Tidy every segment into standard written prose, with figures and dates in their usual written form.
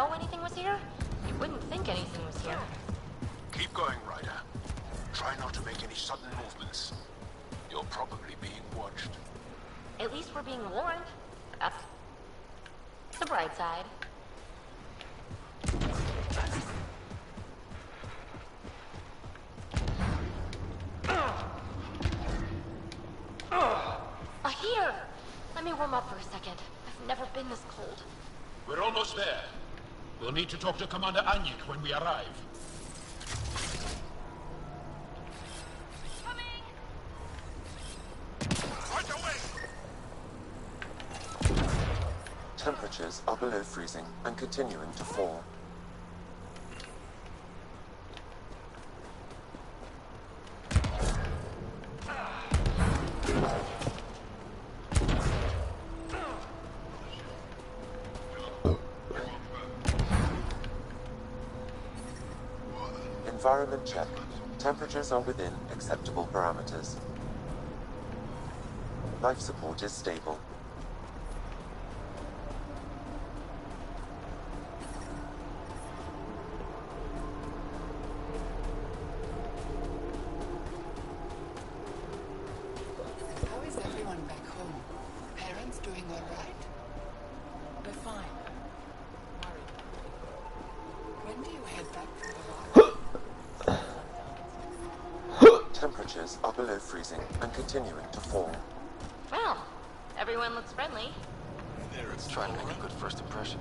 know anything was here? You wouldn't think anything was here. Keep going, Ryder. Try not to make any sudden movements. You're probably being watched. At least we're being warned. That's the bright side. Here! Let me warm up for a second. I've never been this cold. We're almost there. We'll need to talk to Commander Anyik when we arrive. Coming! Right away! Temperatures are below freezing and continuing to fall. Environment check. Temperatures are within acceptable parameters. Life support is stable. How is everyone back home? Parents doing all right? They're fine. Worried. When do you head back from the rock? Temperatures are below freezing and continuing to fall. Well, everyone looks friendly. Let's try to make a good first impression.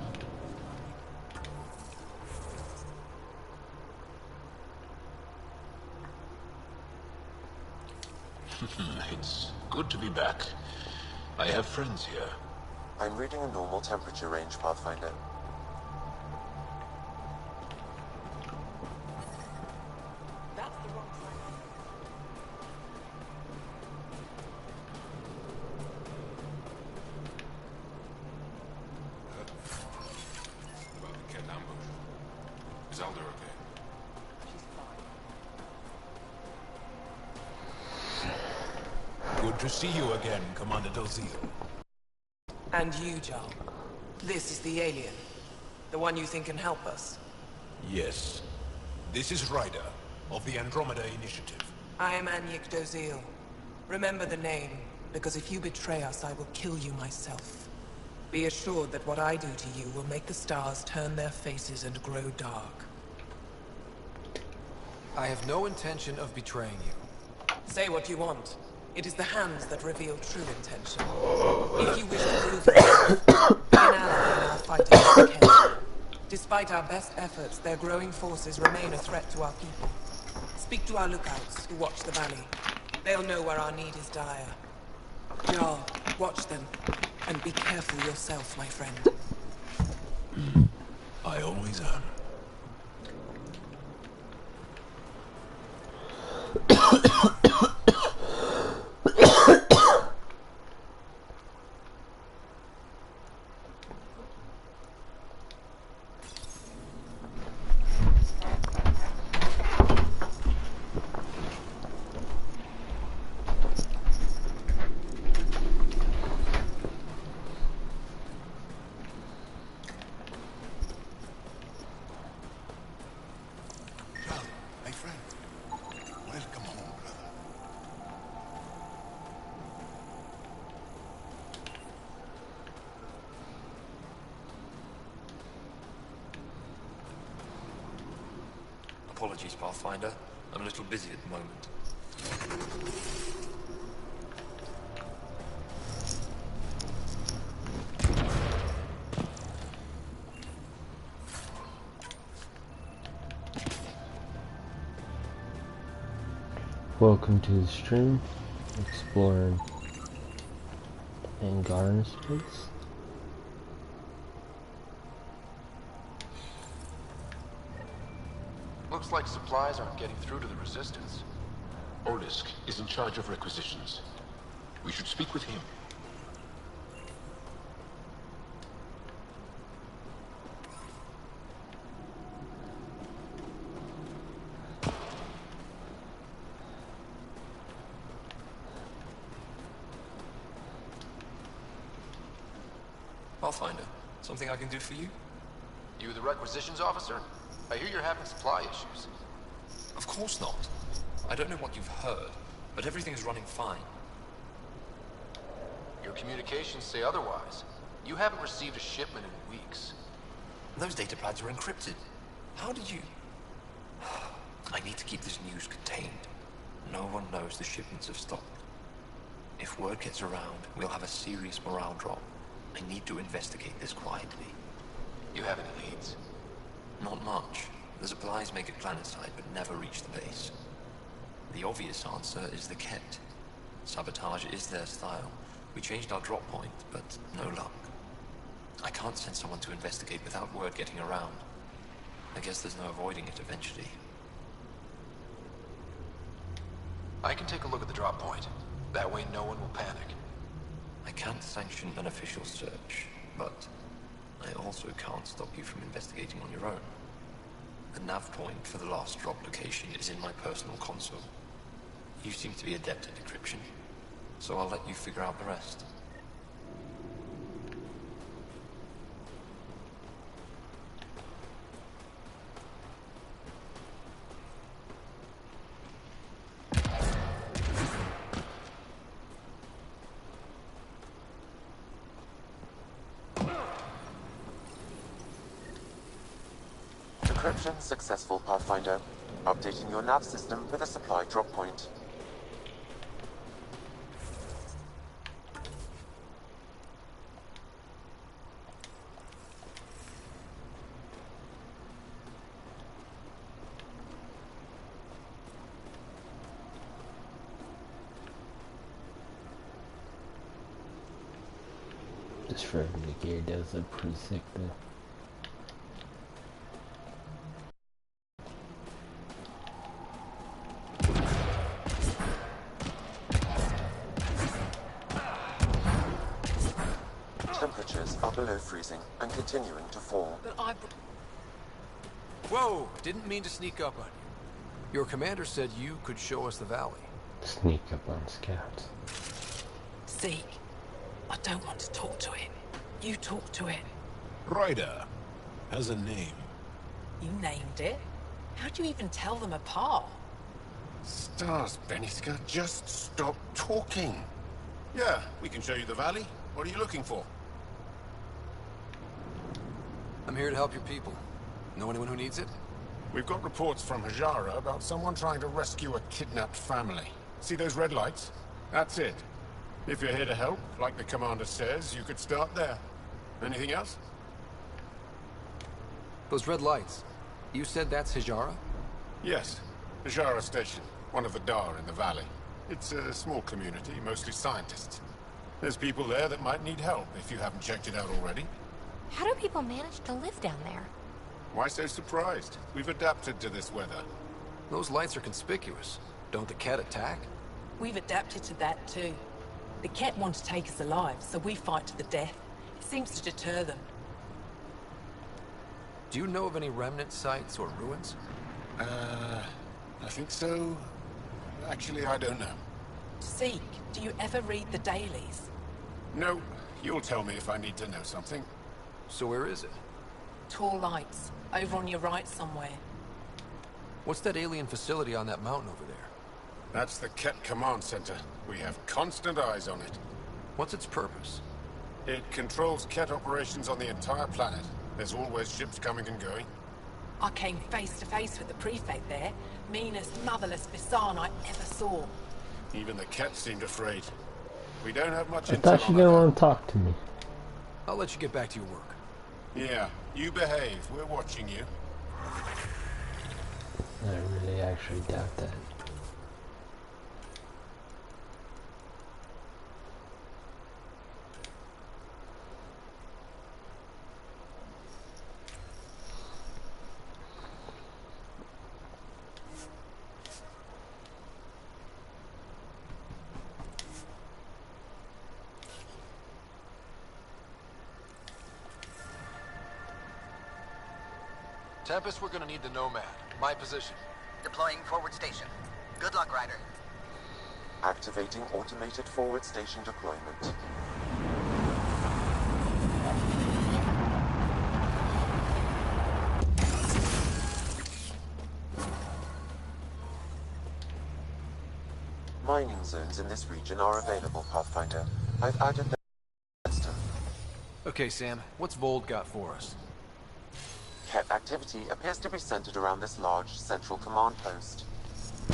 It's good to be back. I have friends here. I'm reading a normal temperature range, Pathfinder. That's the wrong side. About the Ket ambush. Is Elder okay? She's fine. Good to see you again, Commander Dalziel. And you, Jarl. This is the alien. The one you think can help us. Yes. This is Ryder, of the Andromeda Initiative. I am Anyik Dalziel. Remember the name, because if you betray us, I will kill you myself. Be assured that what I do to you will make the stars turn their faces and grow dark. I have no intention of betraying you. Say what you want. It is the hands that reveal true intention. If you wish to prove yourself, be an ally in our fight against the Ket. Despite our best efforts, their growing forces remain a threat to our people. Speak to our lookouts who watch the valley. They'll know where our need is dire. Jarl, watch them, and be careful yourself, my friend. I always am. My friend. Welcome home, brother. Apologies, Pathfinder. I'm a little busy at the moment. Welcome to the stream, exploring Angaran space. Looks like supplies aren't getting through to the Resistance. Olisk is in charge of requisitions. We should speak with him. Pathfinder, something I can do for you? You the requisitions officer? I hear you're having supply issues. Of course not. I don't know what you've heard, but everything is running fine. Your communications say otherwise. You haven't received a shipment in weeks. Those data pads are encrypted. How did you... I need to keep this news contained. No one knows the shipments have stopped. If word gets around, we'll have a serious morale drop. I need to investigate this quietly. You have any leads? Not much. The supplies make it planetside, but never reach the base. The obvious answer is the Ket. Sabotage is their style. We changed our drop point, but no luck. I can't send someone to investigate without word getting around. I guess there's no avoiding it eventually. I can take a look at the drop point. That way no one will panic. I can't sanction an official search, but I also can't stop you from investigating on your own. The nav point for the last drop location is in my personal console. You seem to be adept at decryption, so I'll let you figure out the rest. Decryption successful, Pathfinder. Updating your nav system with a supply drop point. This friendly gear does look pretty sick though. Temperatures are below freezing and continuing to fall. But Whoa! Didn't mean to sneak up on you. Your commander said you could show us the valley. Sneak up on scouts. Zeke, I don't want to talk to it. You talk to it. Ryder has a name. You named it. How'd you even tell them apart? Stars, Beniska, just stop talking. Yeah, we can show you the valley. What are you looking for? I'm here to help your people. Know anyone who needs it? We've got reports from Hajara about someone trying to rescue a kidnapped family. See those red lights? That's it. If you're here to help, like the commander says, you could start there. Anything else? Those red lights. You said that's Hajara? Yes. Hajara Station, one of the Dar in the valley. It's a small community, mostly scientists. There's people there that might need help, if you haven't checked it out already. How do people manage to live down there? Why so surprised? We've adapted to this weather. Those lights are conspicuous. Don't the Ket attack? We've adapted to that too. The Ket want to take us alive, so we fight to the death. It seems to deter them. Do you know of any remnant sites or ruins? I think so. Actually, I don't know. Zeke, do you ever read the dailies? No, you'll tell me if I need to know something. So where is it? Tall lights, over on your right somewhere. What's that alien facility on that mountain over there? That's the Ket Command Center. We have constant eyes on it. What's its purpose? It controls Ket operations on the entire planet. There's always ships coming and going. I came face to face with the prefect there. Meanest, motherless Bisan I ever saw. Even the Ket seemed afraid. We don't have much I intel thought you on didn't that. want to talk to me. I'll let you get back to your work. Yeah, you behave. We're watching you. I really actually doubt that. Tempest, we're gonna need the Nomad. My position. Deploying forward station. Good luck, Ryder. Activating automated forward station deployment. Mining zones in this region are available, Pathfinder. I've added the system. Okay, Sam, what's Vold got for us? Ket activity appears to be centered around this large central command post.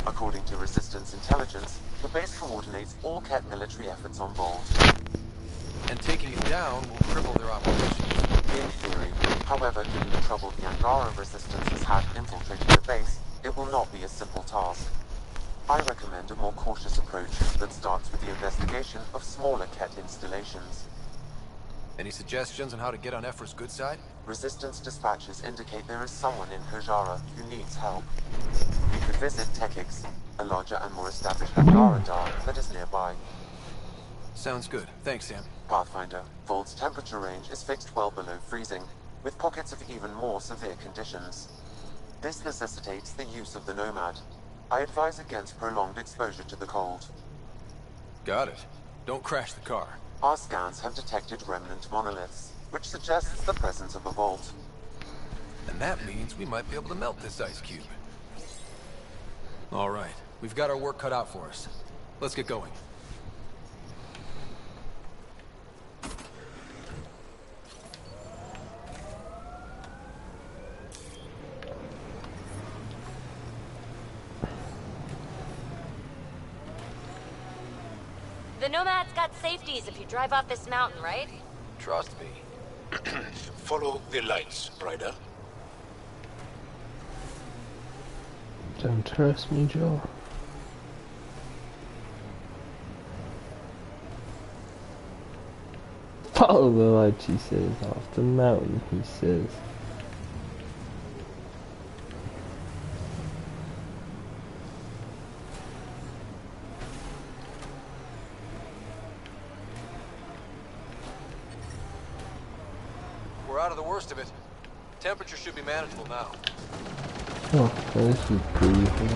According to Resistance intelligence, the base coordinates all Ket military efforts on Vold. And taking it down will cripple their operations. In theory. However, given the trouble the Angara Resistance has had infiltrating the base, it will not be a simple task. I recommend a more cautious approach that starts with the investigation of smaller Ket installations. Any suggestions on how to get on Ephra's good side? Resistance dispatches indicate there is someone in Hajara who needs help. You could visit Tekix, a larger and more established Angara Dar that is nearby. Sounds good. Thanks, Sam. Pathfinder, Vold's temperature range is fixed well below freezing, with pockets of even more severe conditions. This necessitates the use of the Nomad. I advise against prolonged exposure to the cold. Got it. Don't crash the car. Our scans have detected remnant monoliths, which suggests the presence of a vault. And that means we might be able to melt this ice cube. All right, we've got our work cut out for us. Let's get going. The Nomad's got safeties if you drive off this mountain, right? Trust me. Follow the lights, Ryder. Don't trust me, Joe. Follow the lights, he says. Off the mountain, he says. We're out of the worst of it. Temperature should be manageable now. Oh, this is beautiful.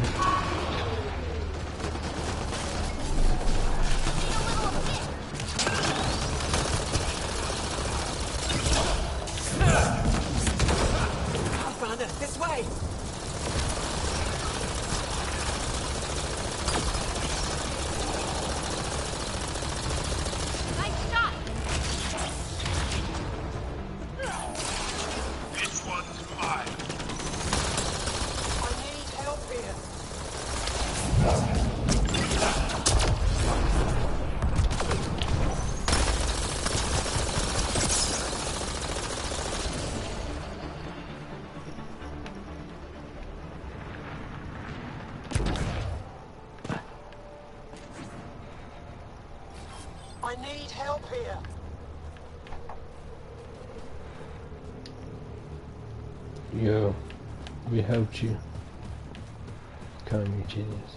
Pathfinder, this way! Nice shot! This one's mine. I need help here. I need help here. Yo, we helped you. Come, you genius.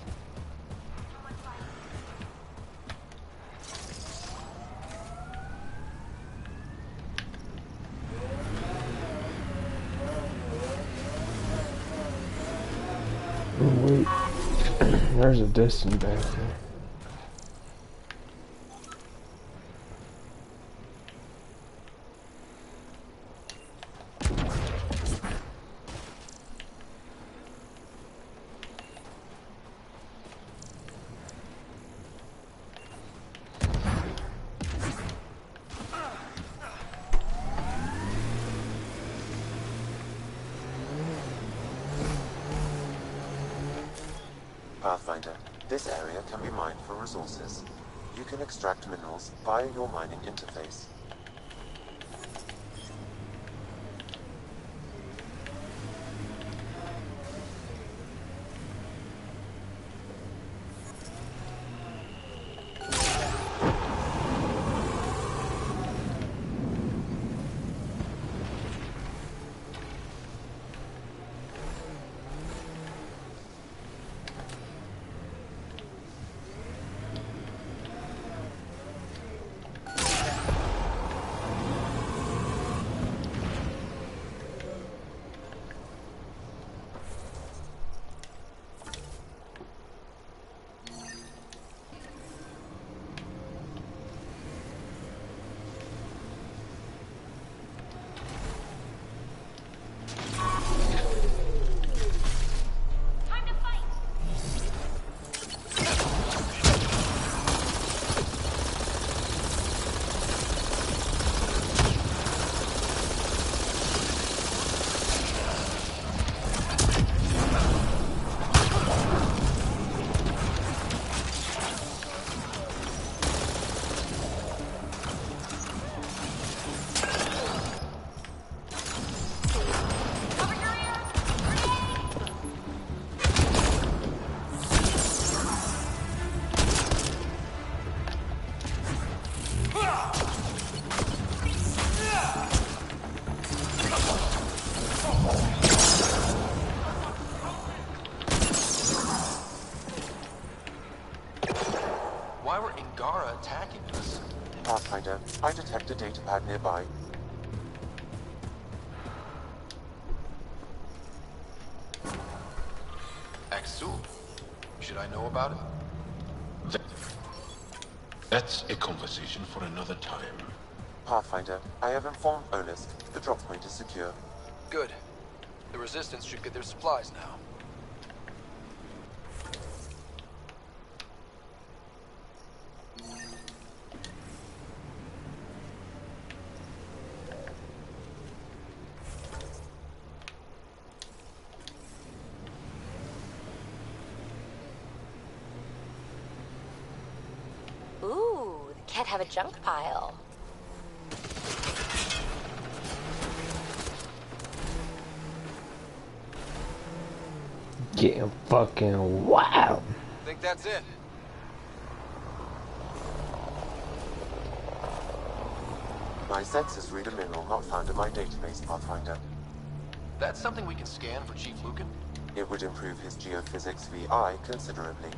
Oh wait, there's a distance back there. Pathfinder, this area can be mined for resources. You can extract minerals via your mining interface. Yangara attacking us. Pathfinder, I detect a datapad nearby. Axul. Should I know about it? That's a conversation for another time. Pathfinder, I have informed Olisk. The drop point is secure. Good. The Resistance should get their supplies now. Ooh, the cat have a junk pile. Getting fucking wild. Think that's it? My sensors read a mineral not found in my database, Pathfinder. That's something we can scan for Chief Lucan? It would improve his geophysics VI considerably.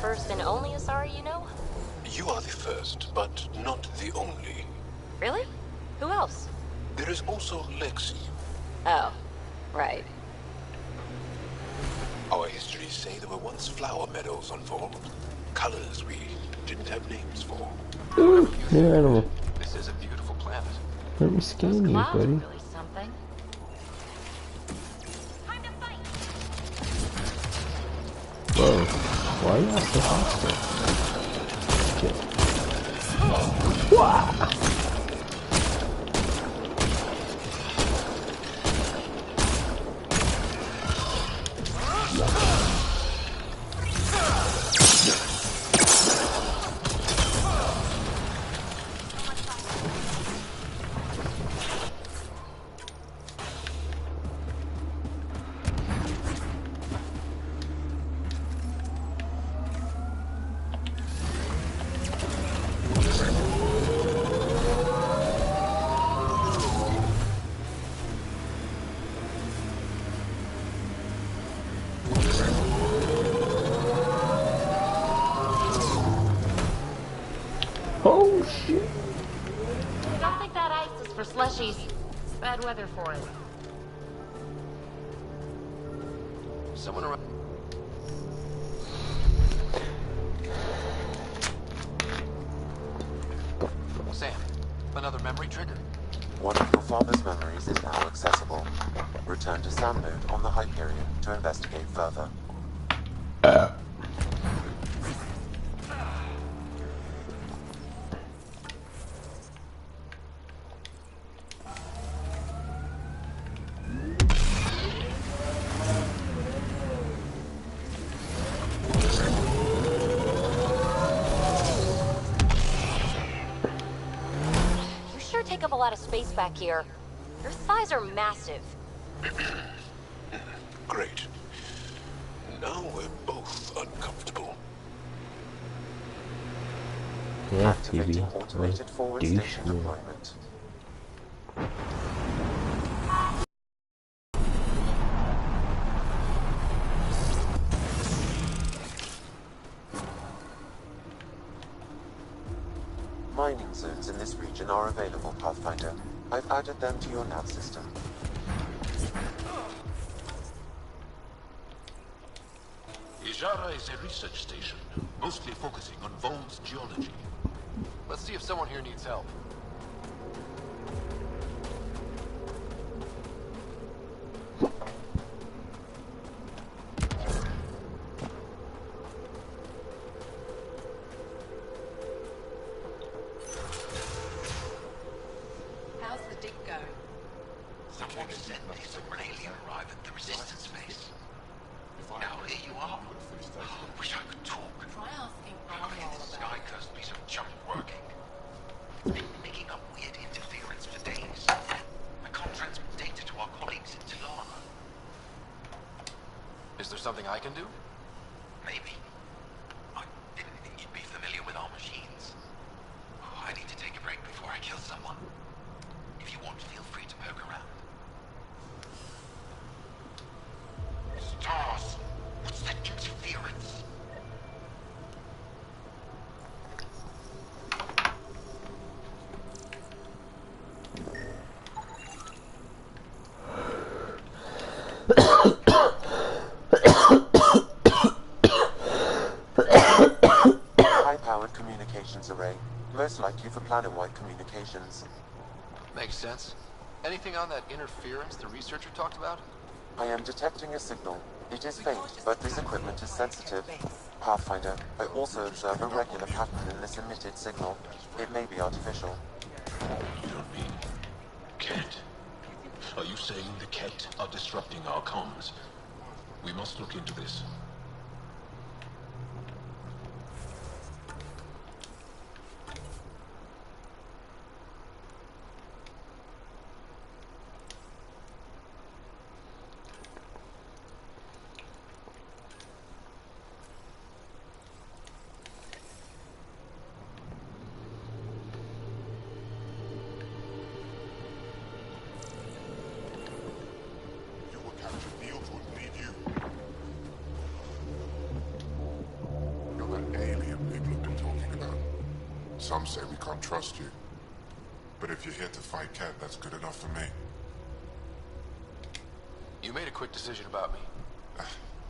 First and only Asari you know? You are the first, but not the only. Really? Who else? There is also Lexi. Oh, right. Our histories say there were once flower meadows unfold. Colors we didn't have names for. Ooh, new animal. This is a beautiful planet. Let me scan you, buddy. Really something. Time to fight. Whoa. Why are you so hostile? Okay. Wow. Oh shit! Don't think that ice is for slushies. It's bad weather for it. Someone around. Sam, another memory trigger. One of your father's memories is now accessible. Return to Sam mode on the Hyperion to investigate further. Take up a lot of space back here. Your thighs are massive. Great. Now we're both uncomfortable. Yeah, Activating TV. automated forward Douche, station man. deployment. Mining zones in this region are available, Pathfinder. I've added them to your nav system. Is Hajara is a research station, mostly focusing on Vol's geology. Let's see if someone here needs help. How's the dig going? Someone said they saw an alien arrive at the resistance base. Now here you are. Oh, wish I could talk. Try asking How can Arnold this about sky cursed piece of junk working? It's been picking up weird interference for days. I can't transmit data to our colleagues in Tilana. Is there something I can do? Maybe. I didn't think you'd be familiar with our machines. Oh, I need to take a break before I kill someone. If you want, feel free to poke around. Stars! What's that interference? High-powered communications array. Most likely for planet-wide communications. Makes sense. Anything on that interference the researcher talked about? I am detecting a signal. It is faint, but this equipment is sensitive. Pathfinder, I also observe a regular pattern in this emitted signal. It may be artificial. You don't mean... Ket? Are you saying the Ket are disrupting our comms? We must look into this. You were Captain Fields wouldn't leave you. You're that alien people have been talking about. Some say we can't trust you. But if you're here to fight Ket, that's good enough for me. You made a quick decision about me.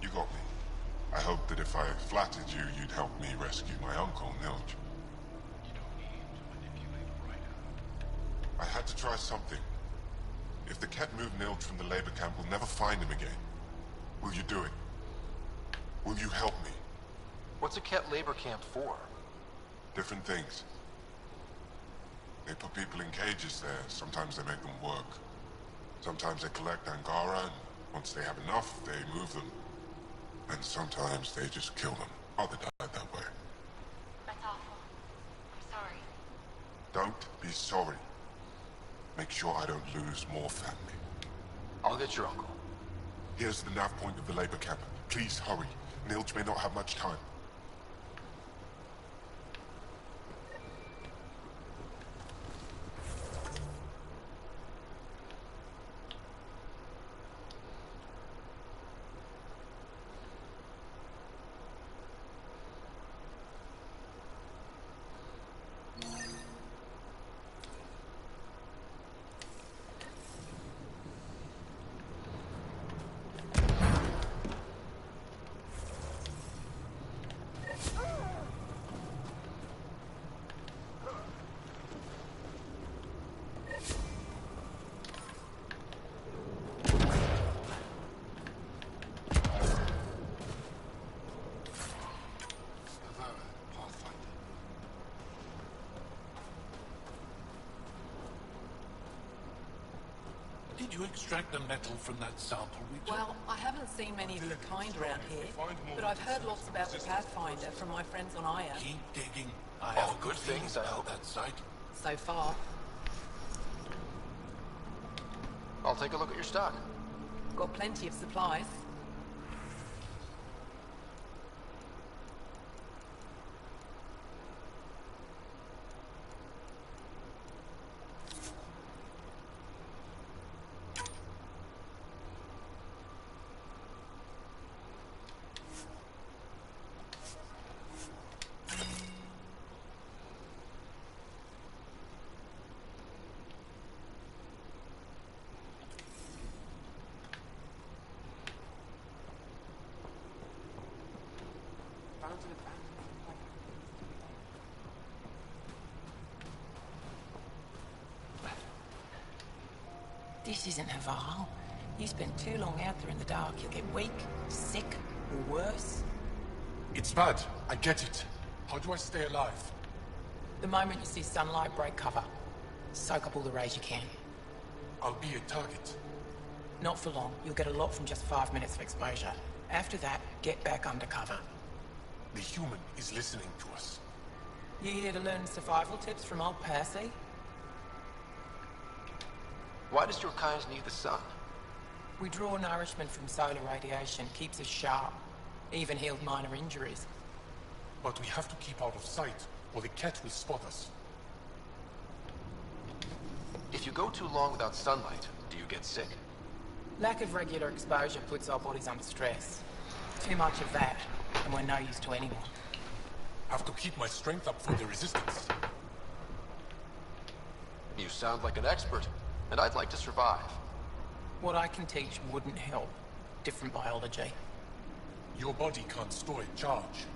You got me. I hoped that if I flattered you, you'd help me rescue my uncle, Nilj. You don't need to manipulate Ryder. I had to try something. If the Ket move Nilj from the labor camp, we'll never find him again. Will you do it? Will you help me? What's a Ket labor camp for? Different things. They put people in cages there. Sometimes they make them work. Sometimes they collect Angara, and once they have enough, they move them. And sometimes they just kill them. Father died that way. That's awful. I'm sorry. Don't be sorry. Make sure I don't lose more family. I'll get your uncle. Here's the nav point of the labor camp. Please hurry. Nilj may not have much time. Did you extract the metal from that sample we took? Well, I haven't seen many of the kind around here, but I've heard lots about the Pathfinder from my friends on Aya. Keep digging. I All have good things, I hope. that site. So far. I'll take a look at your stock. Got plenty of supplies. This isn't Haval. You spend too long out there in the dark, you'll get weak, sick, or worse. It's bad. I get it. How do I stay alive? The moment you see sunlight, break cover. Soak up all the rays you can. I'll be a target. Not for long. You'll get a lot from just 5 minutes of exposure. After that, get back under cover. The human is listening to us. You here to learn survival tips from old Percy? Why does your kind need the sun? We draw nourishment from solar radiation, keeps us sharp. Even healed minor injuries. But we have to keep out of sight, or the cat will spot us. If you go too long without sunlight, do you get sick? Lack of regular exposure puts our bodies under stress. Too much of that, and we're no use to anyone. Have to keep my strength up for the resistance. You sound like an expert, and I'd like to survive. What I can teach wouldn't help. Different biology. Your body can't store a charge.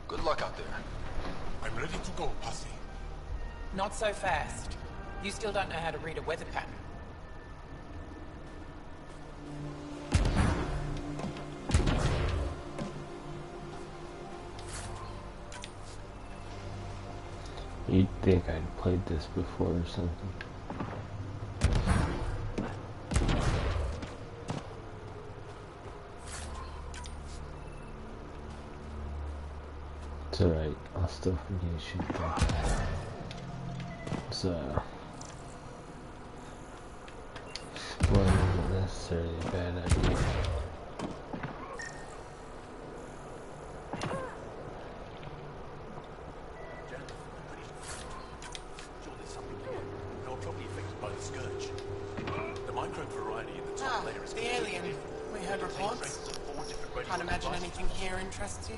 Good luck out there. I'm ready to go, Passy. Not so fast. You still don't know how to read a weather pattern. You'd think I'd played this before or something. It's alright, I'll still forget to shoot that. So, exploring isn't necessarily a bad idea. The alien. We heard reports. Can't imagine anything here interests you.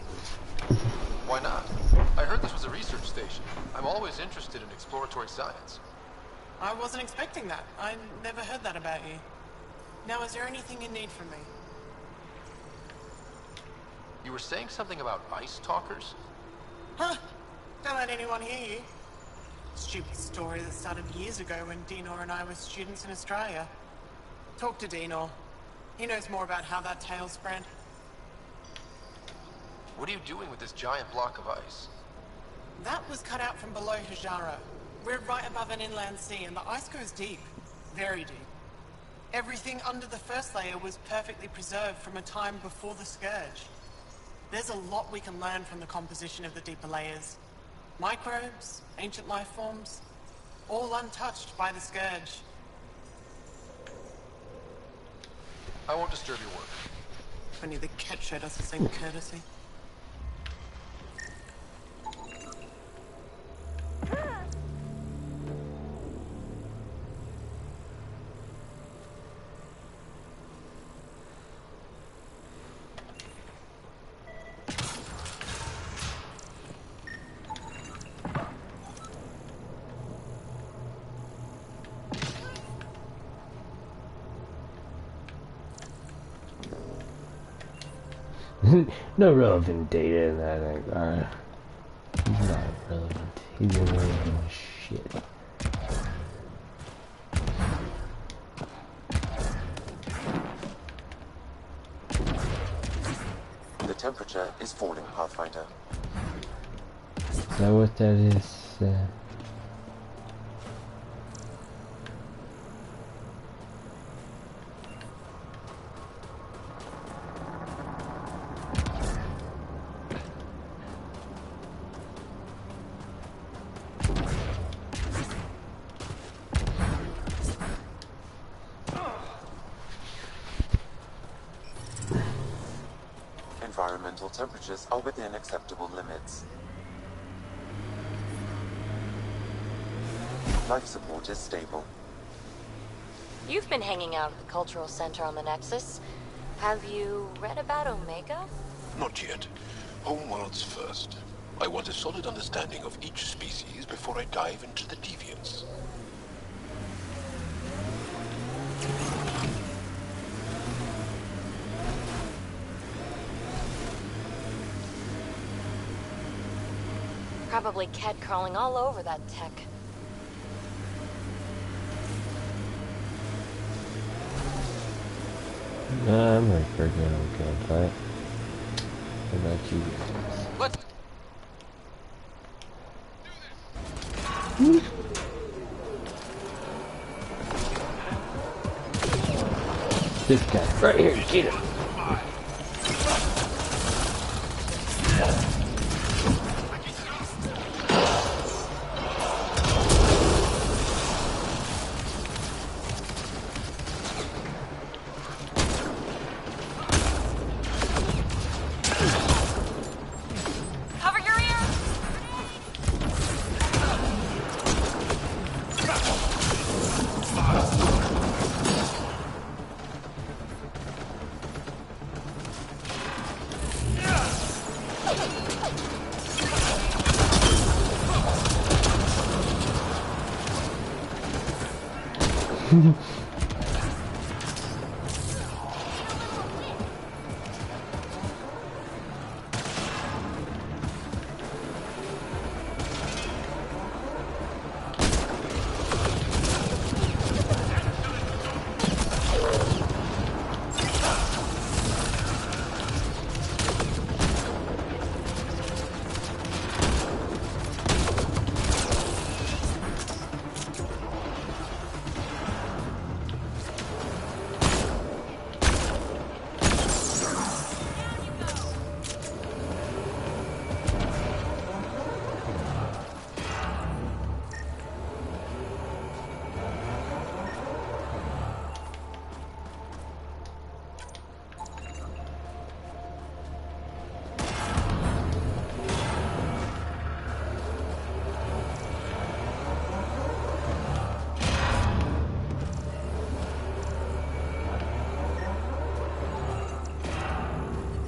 Why not? I heard this was a research station. I'm always interested in exploratory science. I wasn't expecting that. I never heard that about you. Now, is there anything you need from me? You were saying something about ice talkers? Huh? Don't let anyone hear you. Stupid story that started years ago when Dinor and I were students in Australia. Talk to Dinor. He knows more about how that tale spread. What are you doing with this giant block of ice? That was cut out from below Hajara. We're right above an inland sea, and the ice goes deep. Very deep. Everything under the first layer was perfectly preserved from a time before the Scourge. There's a lot we can learn from the composition of the deeper layers. Microbes, ancient life forms, all untouched by the Scourge. I won't disturb your work. If only the cat showed us the same courtesy. No relevant data in that regard. He's not relevant. He's irrelevant as shit. The temperature is falling, Pathfinder. Is that what that is? Environmental temperatures are within acceptable limits. Life support is stable. You've been hanging out at the Cultural Center on the Nexus. Have you read about Omega? Not yet. Homeworlds first. I want a solid understanding of each species before I dive into the deviants. Probably Ket crawling all over that tech. I'm ready for a good old gunfight. What about you guys? This guy right here, get him. Cover your ears!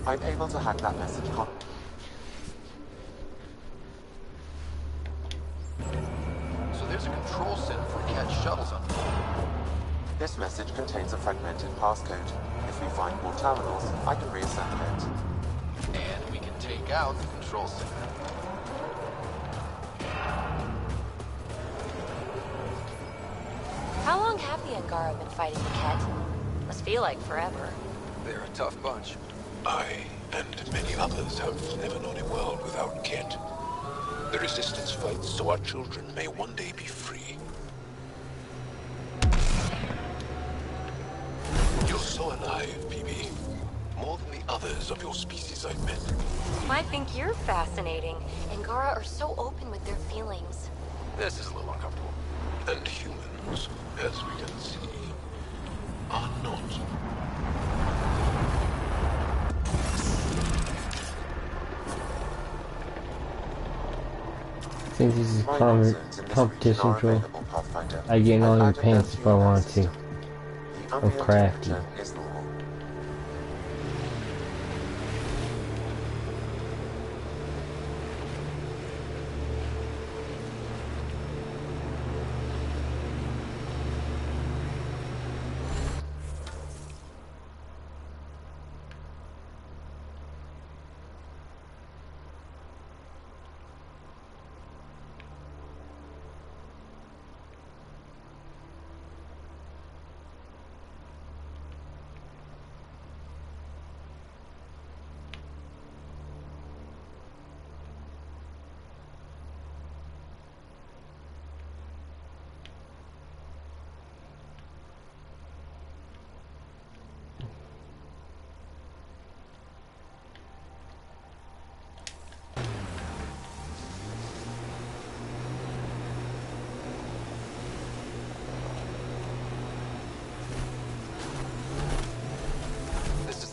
I'm able to hack that message So there's a control center for Ket shuttles on board. This message contains a fragmented passcode. If we find more terminals, I can reassemble it. And we can take out the control center. How long have the Angara been fighting the Ket? Must feel like forever. They're a tough bunch. I and many others have never known a world without Ket. The Resistance fights so our children may one day be free. You're so alive, PB. More than the others of your species I've met. I think you're fascinating. Angara are so open with their feelings. This is a little uncomfortable. And humans, as we can see, are not. I think this is competition drill. I get in all your pants if I want to. I'm crafty.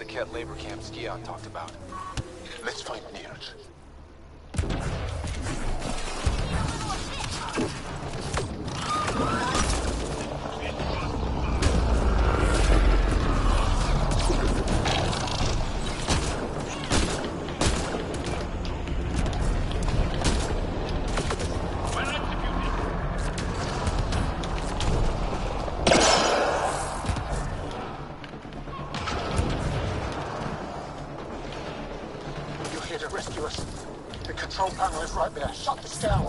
Ket labor camp Skion talked about. Let's find Nirj. Rescue us. The control panel is right there. Shut this down.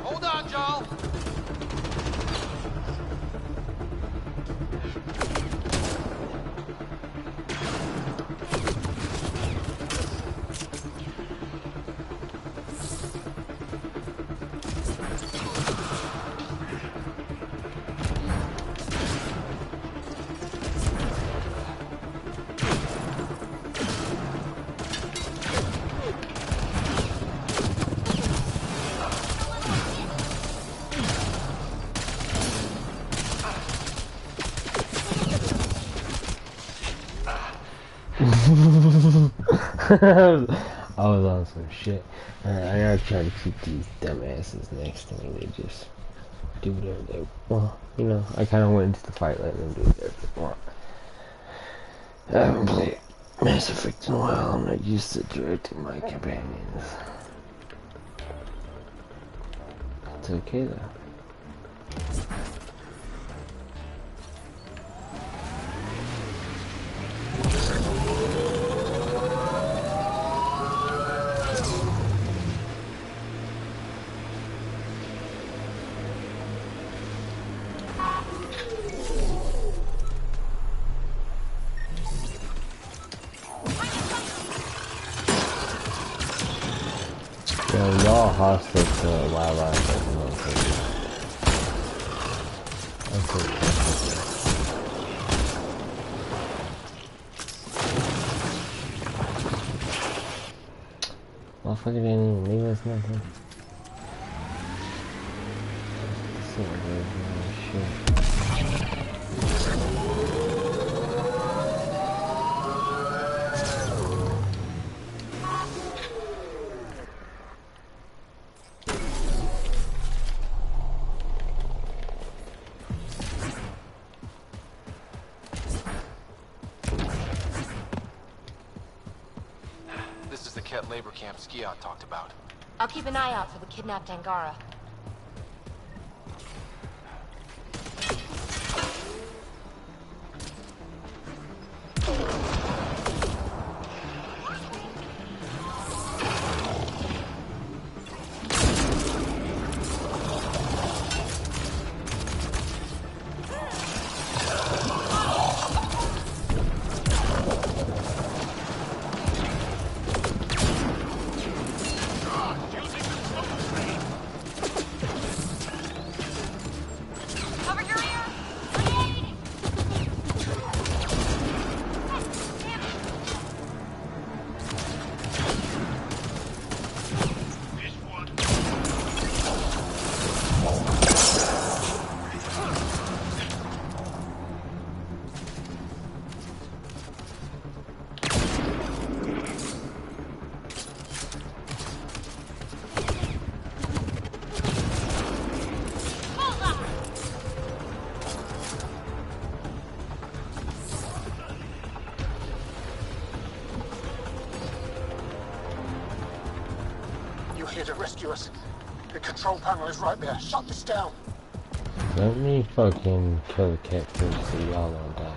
Hold on, Joel. I was on some shit. I gotta try to keep these dumbasses next to me. They just do whatever they want. You know, I kind of went into the fight letting them do whatever they want. I haven't played Mass Effect in a while. I'm not used to directing my companions. It's okay though. Y'all hostile to wildlife. Motherfucker didn't even leave us nothing. Shit. Labor camp Skiot talked about. I'll keep an eye out for the kidnapped Angara. Here to rescue us. The control panel is right there. Shut this down. Let me fucking kill the cat first so y'all don't die.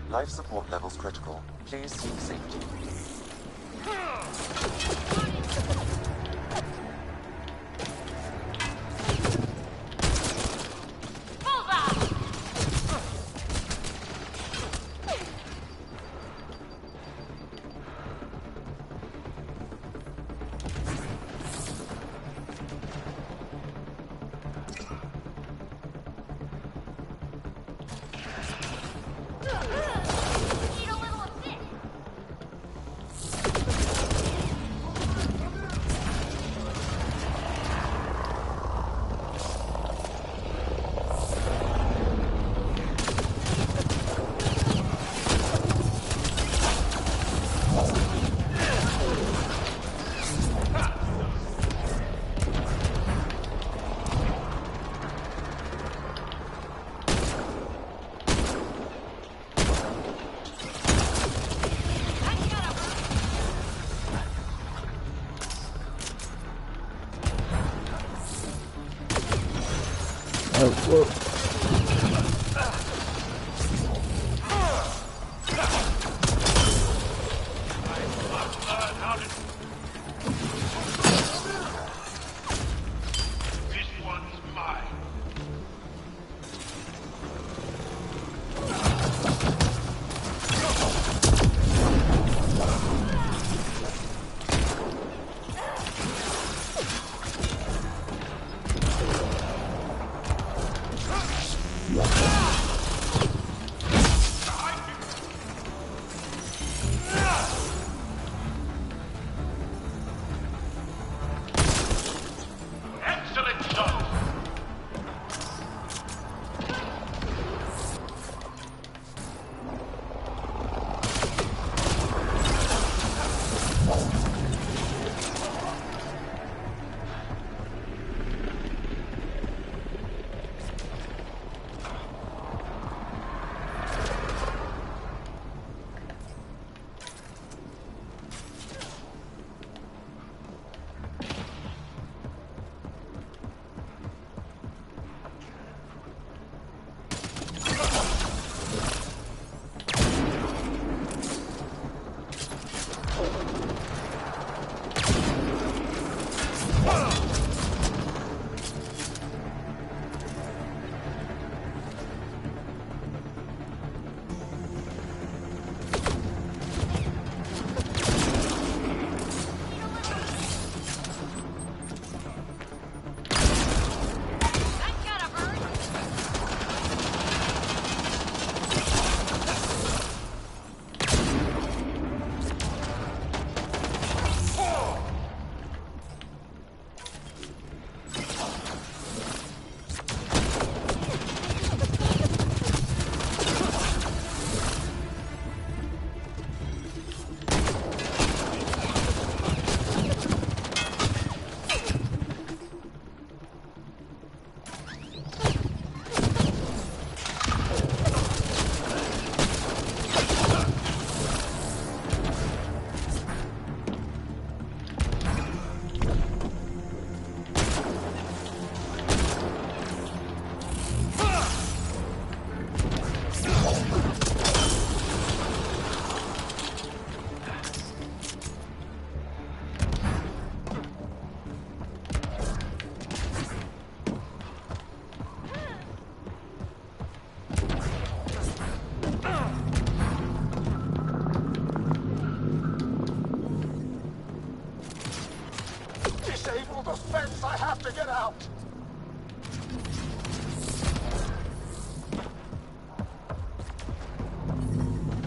Life support levels critical. Please seek safety. Bullseye! Oh, whoa.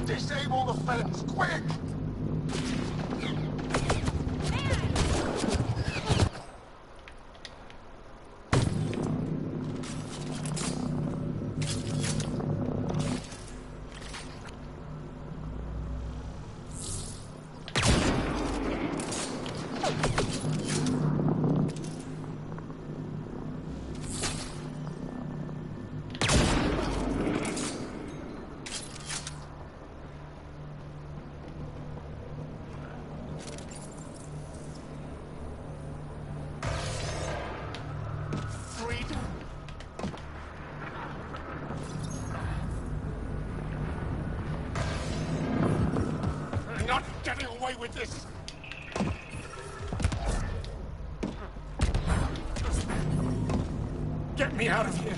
Disable the fence, quick! With this. Get me out of here.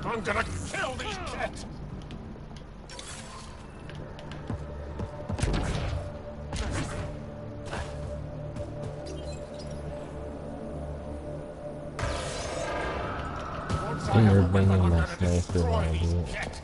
I'm gonna kill these cats. You're bringing my sniper while I do it.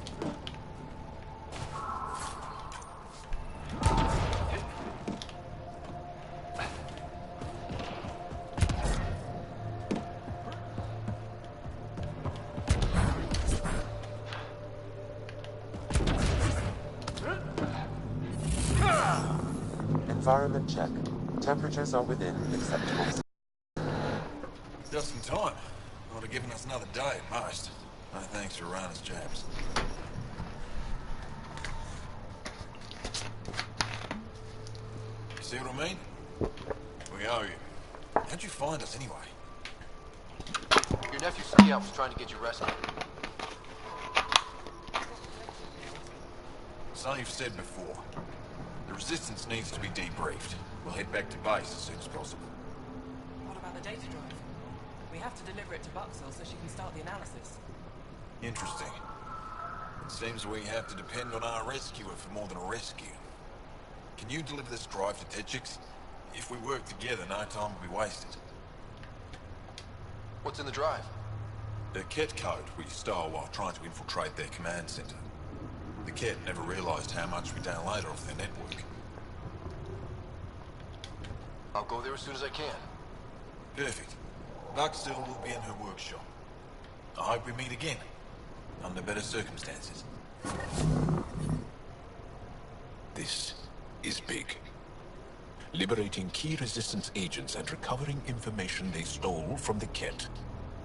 Environment check. Temperatures are within acceptable. Just in time. Would have given us another day at most. No thanks for running us, James. See what I mean? We owe you. How'd you find us anyway? Your nephew Scout was trying to get you rescued. So you've said before. The Resistance needs to be debriefed. We'll head back to base as soon as possible. What about the data drive? We have to deliver it to Buxel so she can start the analysis. Interesting. It seems we have to depend on our rescuer for more than a rescue. Can you deliver this drive to Techix? If we work together, no time will be wasted. What's in the drive? The Ket code we stole while trying to infiltrate their command center. The Ket never realized how much we downloaded off their network. I'll go there as soon as I can. Perfect. Buxel will be in her workshop. I hope we meet again, under better circumstances. This is big. Liberating key Resistance agents and recovering information they stole from the Ket.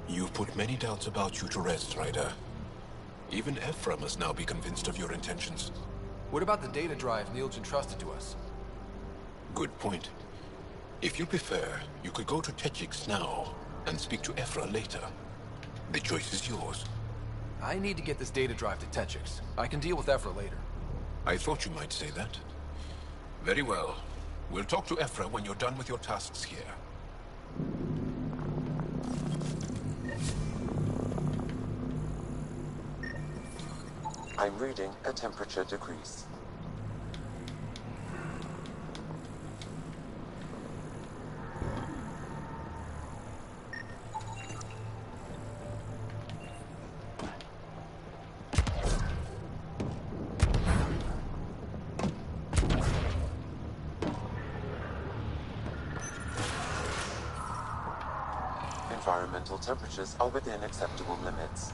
You've put many doubts about you to rest, Ryder. Even Ephra must now be convinced of your intentions. What about the data drive Neil's entrusted to us? Good point. If you prefer, you could go to Techix now and speak to Ephra later. The choice is yours. I need to get this data drive to Techix. I can deal with Ephra later. I thought you might say that. Very well. We'll talk to Ephra when you're done with your tasks here. I'm reading a temperature decrease. Environmental temperatures are within acceptable limits.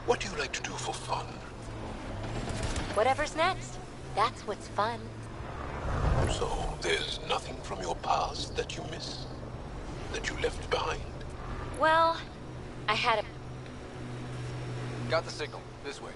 What do you like to do for fun? Whatever's next. That's what's fun. So, there's nothing from your past that you miss? That you left behind? Well, I had a... Got the signal. This way.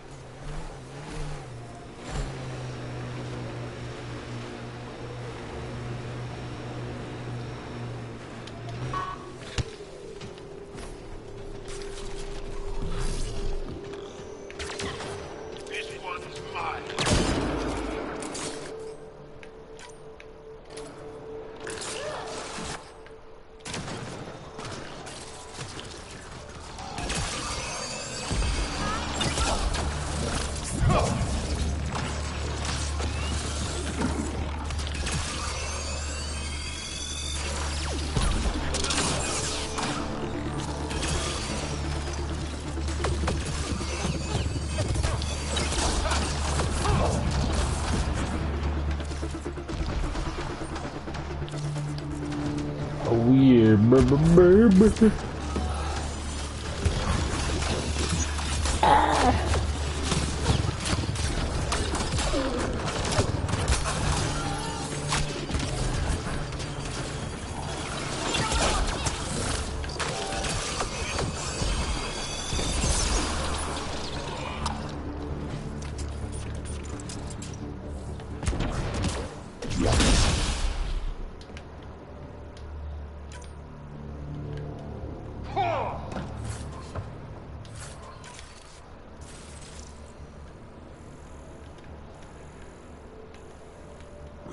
Baby.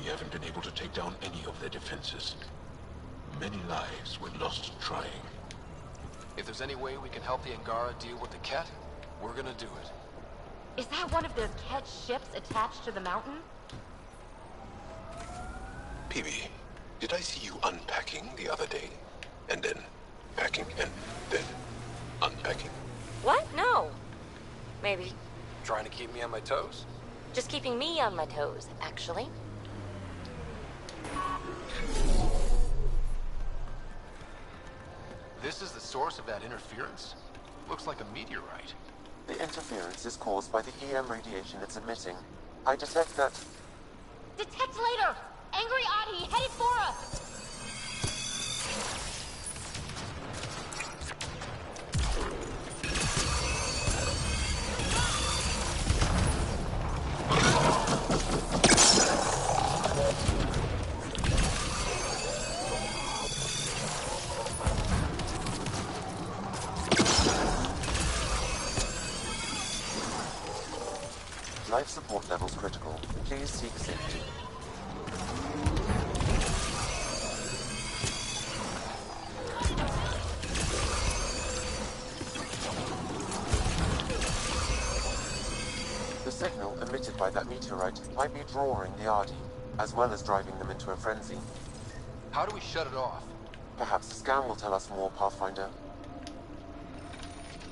We haven't been able to take down any of their defenses. Many lives were lost trying. If there's any way we can help the Angara deal with the Ket, we're gonna do it. Is that one of the Ket ships attached to the mountain? Peavy, did I see you unpacking the other day? And then packing and then unpacking? What? No. Maybe. Trying to keep me on my toes? Just keeping me on my toes, actually. This is the source of that interference? Looks like a meteorite. The interference is caused by the EM radiation it's emitting. I detect that... Detect later! Angry Adi headed for us! Life support levels critical. Please seek safety. The signal emitted by that meteorite might be drawing the Ardi, as well as driving them into a frenzy. How do we shut it off? Perhaps the scan will tell us more, Pathfinder.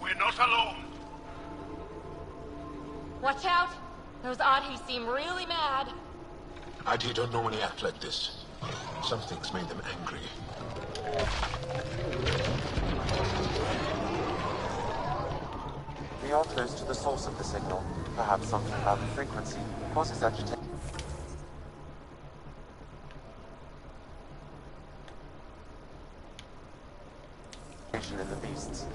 We're not alone. Watch out! Those Adis seem really mad. Adi don't normally act like this. Something's made them angry. We are close to the source of the signal. Perhaps something about the frequency causes agitation in the beasts.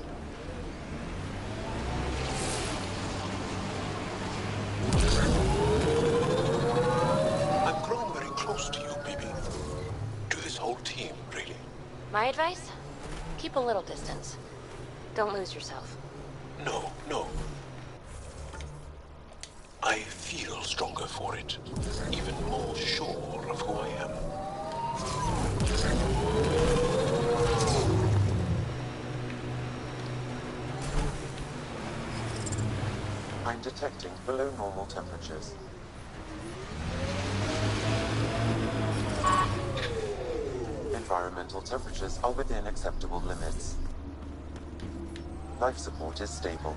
I'm growing very close to you, baby. To this whole team, really. My advice? Keep a little distance. Don't lose yourself. No, no. I feel stronger for it. Even more sure of who I am. I'm detecting below normal temperatures. Environmental temperatures are within acceptable limits. Life support is stable.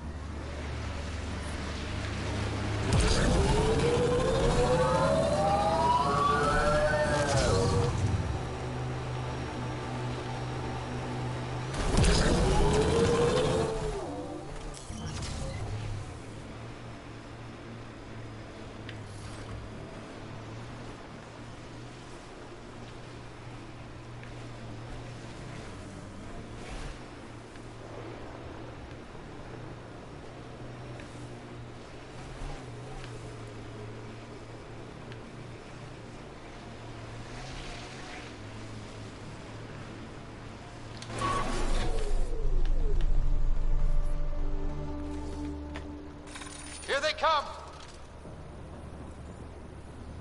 Here they come!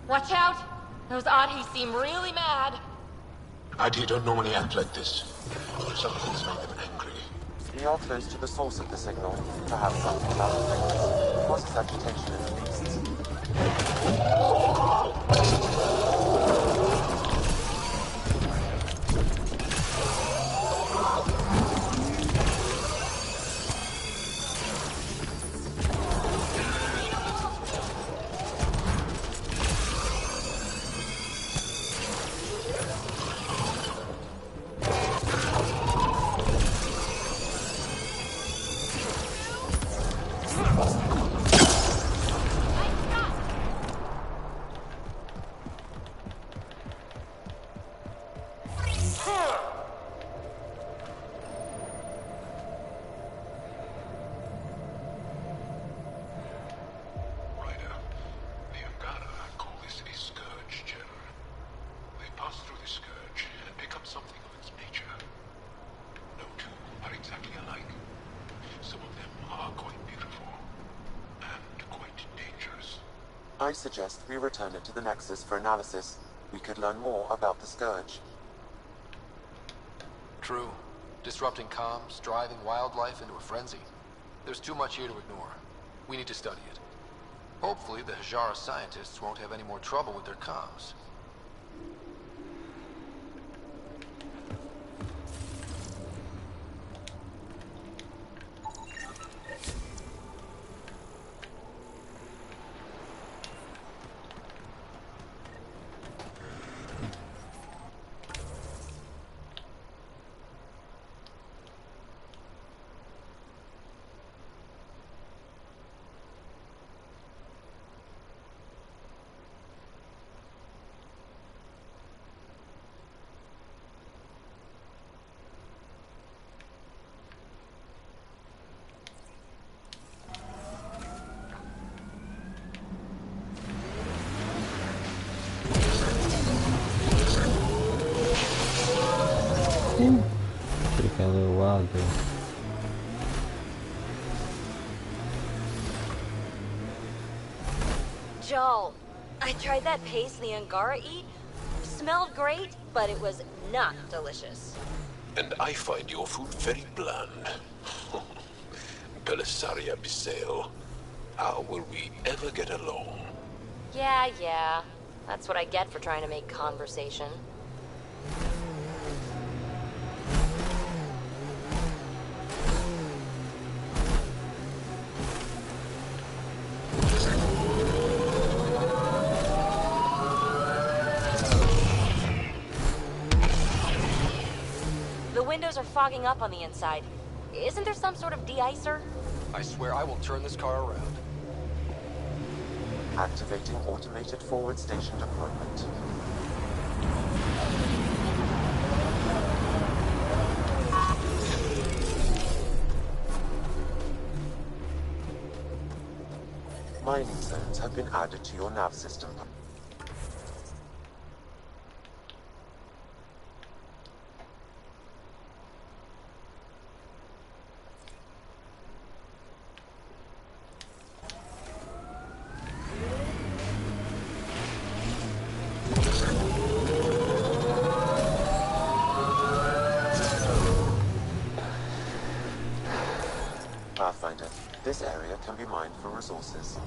Watch out! Those Adis seem really mad. Adi don't normally act like this. Something's made them angry. We are close to the source of the signal. Perhaps something about the frequency causes agitation in the beasts. I suggest we return it to the Nexus for analysis. we could learn more about the Scourge. True. Disrupting comms, driving wildlife into a frenzy. There's too much here to ignore. We need to study it. Hopefully, the Hajara scientists won't have any more trouble with their comms. Should've got a little wild there. Joel, I tried that paste the Angara eat. Smelled great, but it was not delicious. And I find your food very bland. Belisaria Bisale, how will we ever get along? Yeah. That's what I get for trying to make conversation. The windows are fogging up on the inside. Isn't there some sort of de-icer? I swear I will turn this car around. Activating automated forward station deployment. Mining zones have been added to your nav system. Pathfinder, this area can be mined for resources.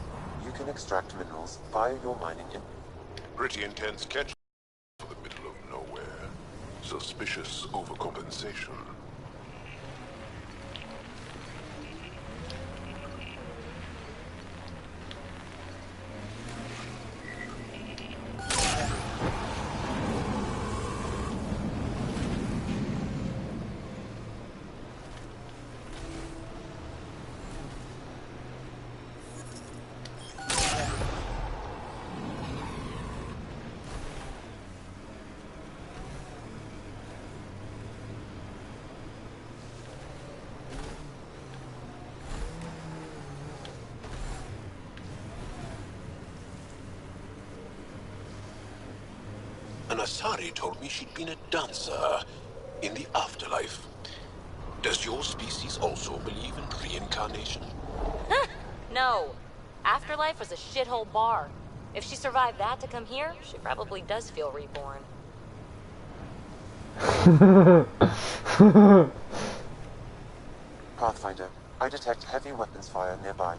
You can extract minerals via your mining in... Pretty intense catch for the middle of nowhere. Suspicious overcompensation. Asari told me she'd been a dancer in the afterlife. Does your species also believe in reincarnation? No. Afterlife was a shithole bar. If she survived that to come here, she probably does feel reborn. Pathfinder, I detect heavy weapons fire nearby.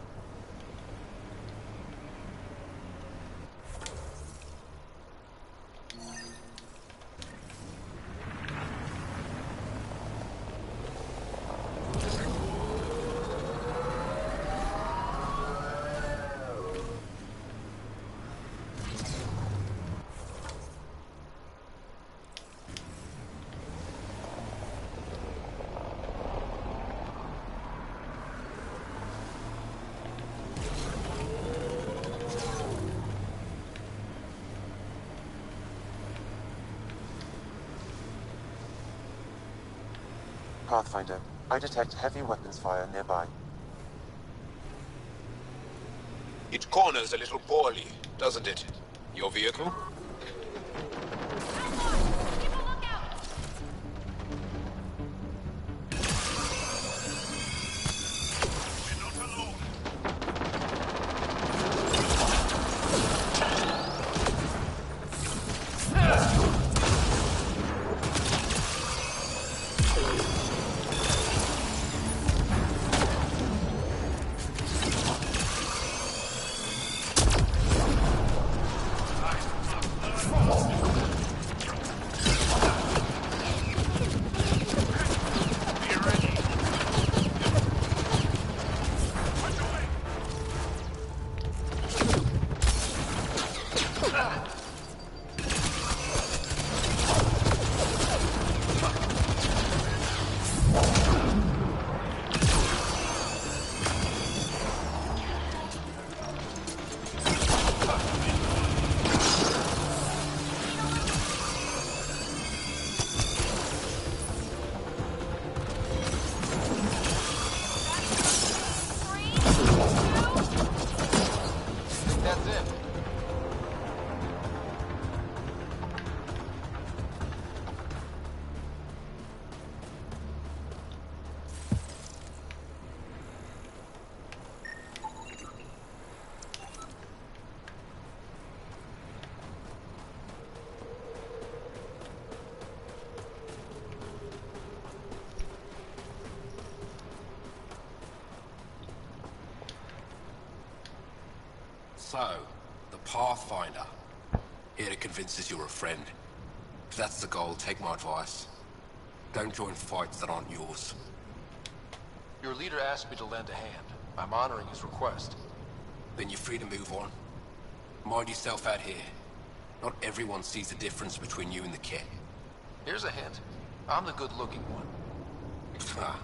Pathfinder, I detect heavy weapons fire nearby. It corners a little poorly, doesn't it? Your vehicle? That's it. So, the Pathfinder. Here to convince us you're a friend. If that's the goal, take my advice. Don't join fights that aren't yours. Your leader asked me to lend a hand. I'm honoring his request. Then you're free to move on. Mind yourself out here. Not everyone sees the difference between you and the kid. Here's a hint. I'm the good-looking one. Ah.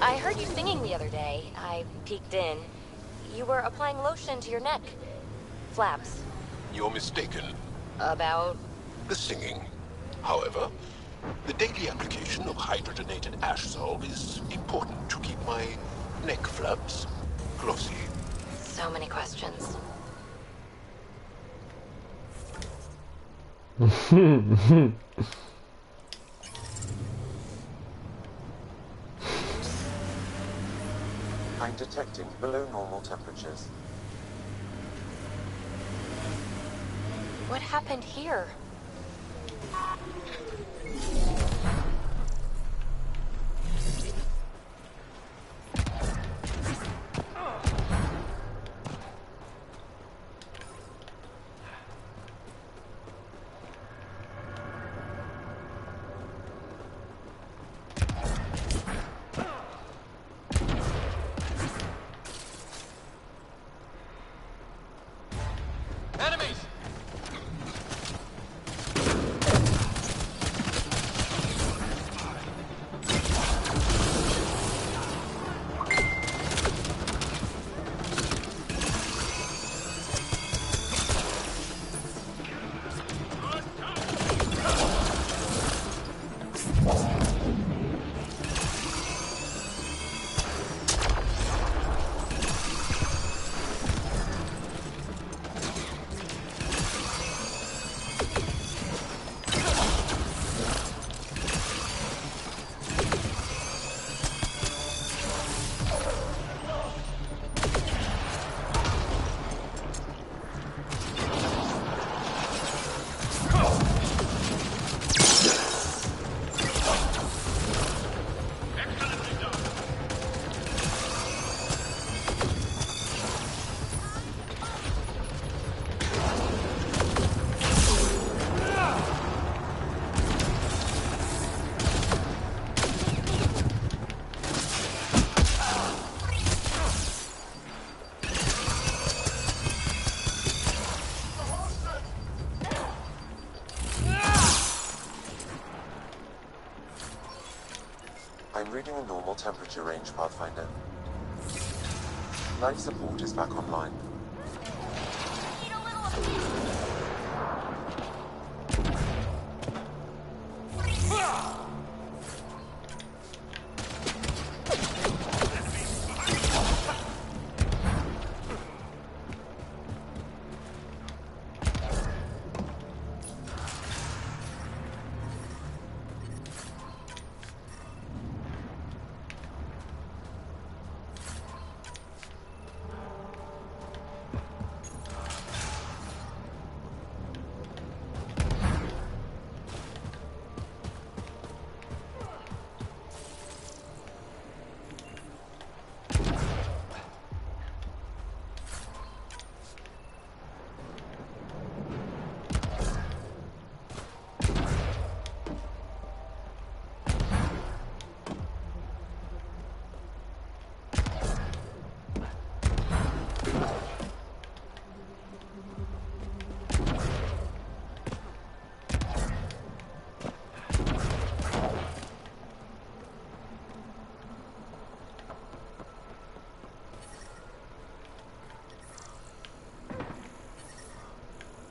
I heard you singing the other day. I peeked in. You were applying lotion to your neck. Flaps. You're mistaken. About? The singing. However, the daily application of hydrogenated ash salve is important to keep my neck flaps glossy. So many questions. I'm detecting below normal temperatures. What happened here? Enemies! I'm reading a normal temperature range, Pathfinder. Life support is back online.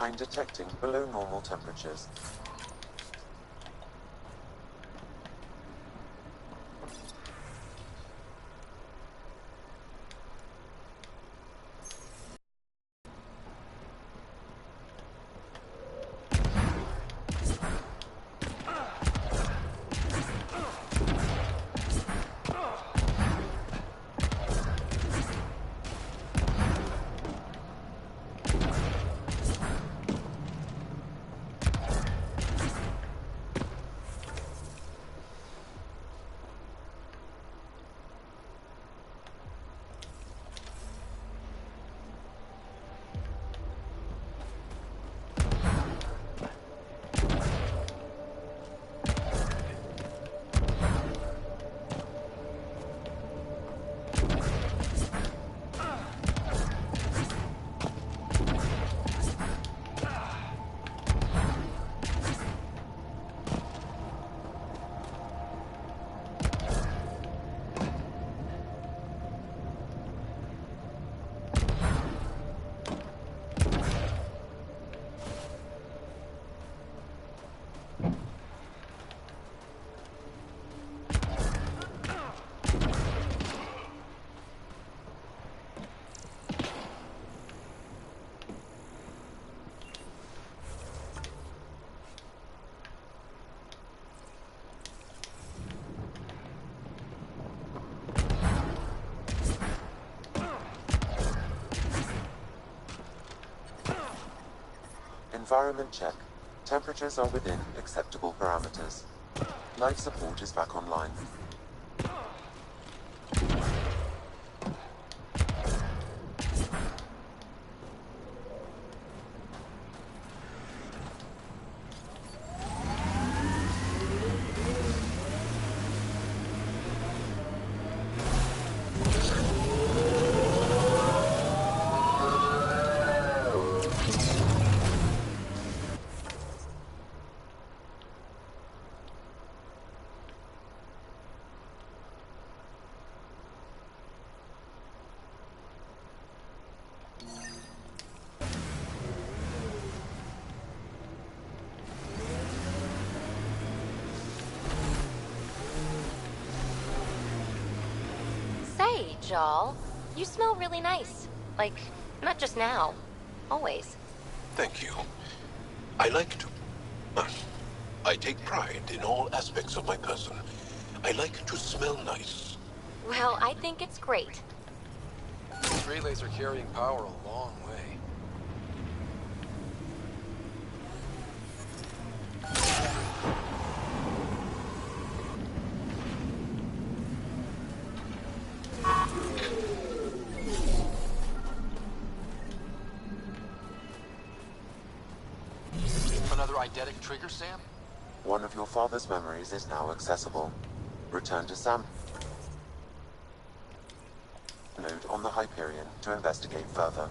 I'm detecting below normal temperatures. Environment check. Temperatures are within acceptable parameters. Life support is back online. Say, Jal, you smell really nice. Like, not just now. Always. Thank you. I like to... I take pride in all aspects of my person. I like to smell nice. Well, I think it's great. These relays are carrying power a long way. Another eidetic trigger, Sam? One of your father's memories is now accessible. Return to Sam. Node on the Hyperion to investigate further.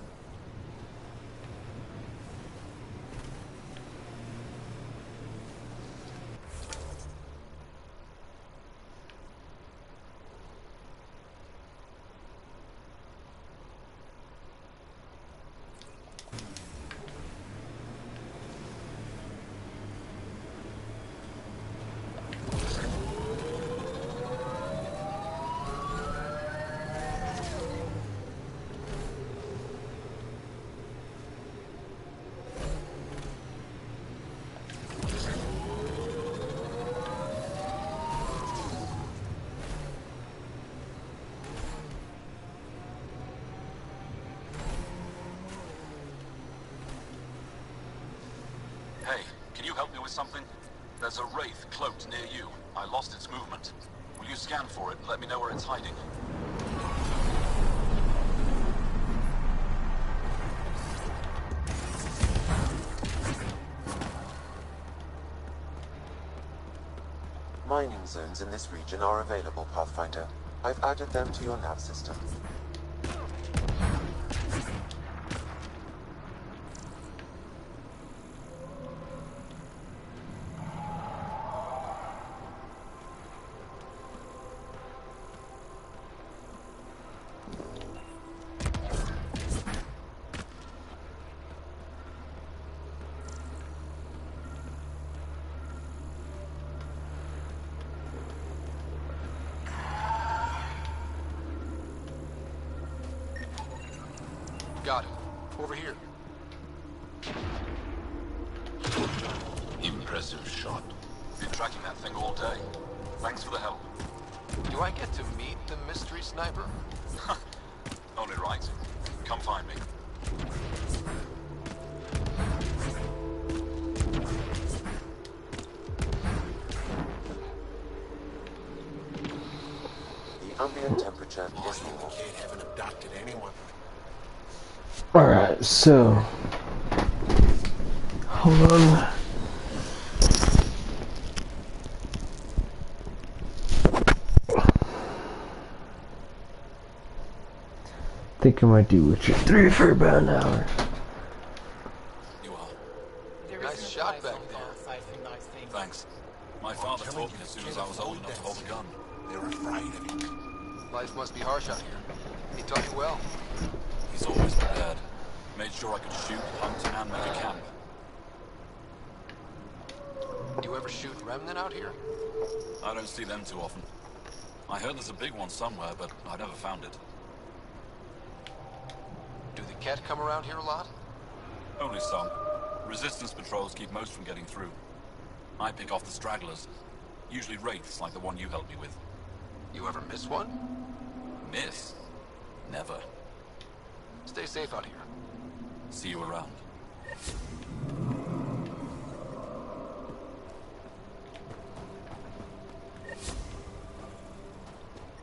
Hey, can you help me with something? There's a wraith cloaked near you. I lost its movement. Will you scan for it and let me know where it's hiding? Mining zones in this region are available, Pathfinder. I've added them to your nav system. Got it. Over here. Impressive shot. Been tracking that thing all day. Thanks for the help. Do I get to meet the mystery sniper? Only right. Come find me. The ambient temperature is normal. Kid haven't abducted anyone. Alright, so hold on. I think I might do Witcher 3 for about an hour. You are. Nice shot back there. Thanks. My father taught me as soon as I was old enough to hold a gun. They're afraid of him. Life must be harsh out here. He taught you well. He's always prepared. Made sure I could shoot, hunt, and make a camp. Do you ever shoot remnant out here? I don't see them too often. I heard there's a big one somewhere, but I never found it. Do the Ket come around here a lot? Only some. Resistance patrols keep most from getting through. I pick off the stragglers. Usually wraiths like the one you helped me with. You ever miss one? Miss? Never. Stay safe out here. See you around.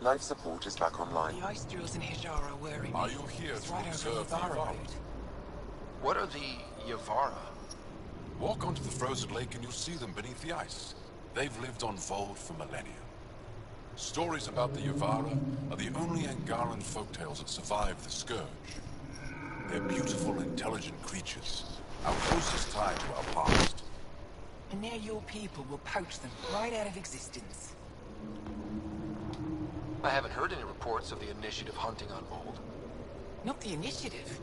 Life support is back online. The ice drills in Hijara worry me. Are you here It's to right over observe the Yavara Yavara? route. What are the Yavara? Walk onto the frozen lake and you'll see them beneath the ice. They've lived on Vold for millennia. Stories about the Yavara are the only Angaran folktales that survive the Scourge. They're beautiful, intelligent creatures, our closest tie to our past. And now your people will poach them right out of existence. I haven't heard any reports of the Initiative hunting on Vold. Not the Initiative.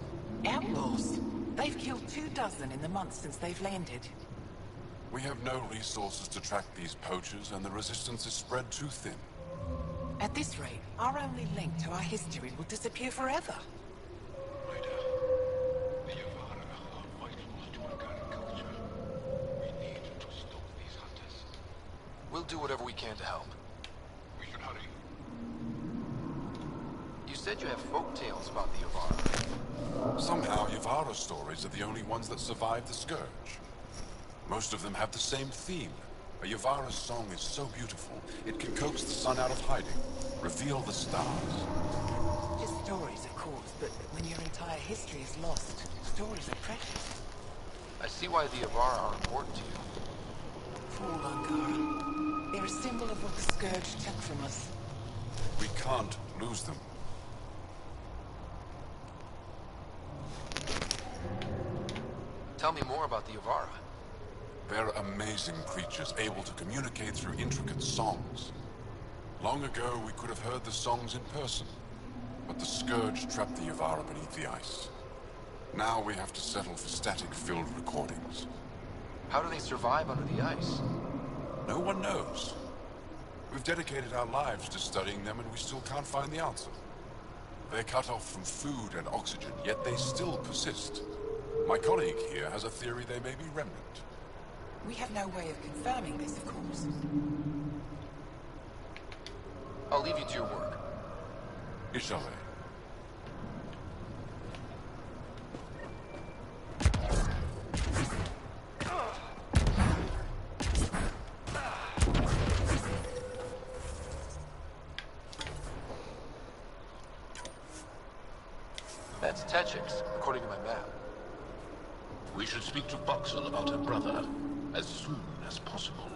Outlaws. They've killed 24 in the months since they've landed. We have no resources to track these poachers, and the resistance is spread too thin. At this rate, our only link to our history will disappear forever. The Yavara are vital to Angaran culture. We need to stop these hunters. We'll do whatever we can to help. We should hurry. You said you have folk tales about the Yavara. Somehow, Yavara stories are the only ones that survive the Scourge. Most of them have the same theme. A Yavara song is so beautiful, it can coax the sun out of hiding, reveal the stars. Just stories, of course, but when your entire history is lost, stories are precious. I see why the Yavara are important to you. Poor Angara. They're a symbol of what the Scourge took from us. We can't lose them. Tell me more about the Yavara. They're amazing creatures, able to communicate through intricate songs. Long ago, we could have heard the songs in person, but the Scourge trapped the Yavara beneath the ice. Now we have to settle for static-filled recordings. How do they survive under the ice? No one knows. We've dedicated our lives to studying them, and we still can't find the answer. They're cut off from food and oxygen, yet they still persist. My colleague here has a theory they may be remnant. We have no way of confirming this, of course. I'll leave you to your work. Ishale. That's Techix, according to my map. We should speak to Boxel about her brother as soon as possible.